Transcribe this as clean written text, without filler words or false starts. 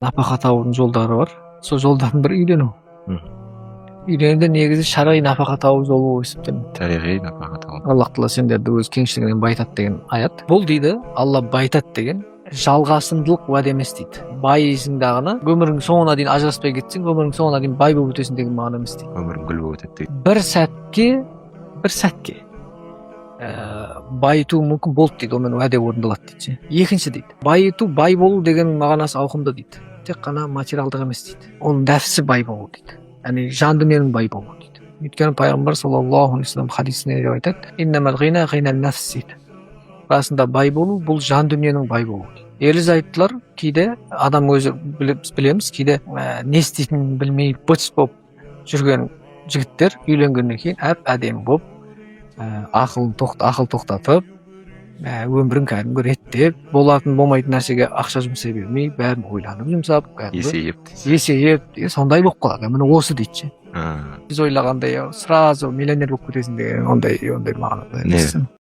Напака табуунун жолдору бар. Сол жолдордун бири үйлөнүү. Үйлөнүүдө негизи шарай напака табуу жолу болуп эсептелет. Тарихий напака табуу. Аллах Таала сендерди өз кеңшилигинен байтат деген аят. Бул дейди, Алла байтат деген жалгасымдуулук убада эмес дейт. Байсың дагы өмүрүңдүн соңуна чейин ажыраспай кетсең, өмүрүңдүн соңуна чейин бай болуп өтөсүң деген маана эмес дейт. Өмүрүң гүл болуп өтөт дейт. Bir сәтке байытуу мүмкүн болот дейт, омен убада орундалат дейт. Экинчи дейт, байытуу, бай болуу деген маанасы аукумда дейт. Тек гана материалдык эмес дейт. Ол нәфси бай болуу дейт. Яни жан дүниенин бай болуу дейт. Өйткөнү пайгамбар саллаллаху алейхи вассалам хадисинде деп айтат: "Иннамал гина гинал нафс" дейт. Расында бай болуу бул жан дүниенин бай болуу дейт. Эли зайыптылар кийде адам өзү билебиз, кийде не істейтинин билмей быч болуп жүргөн жигиттер үйлөнгөндөн кийин ап адем болуп, акыл токтотуп, өмүрүн кәдимги реттеп, болатын болмайтын нерсеге акча жумшай бермей, баарын ойлонуп жумшап, эсейип, сондай болуп калат. Мына осы дейт. Биз ойлагандай сразу миллионер болуп кетесиң деген ондай маанада эмес.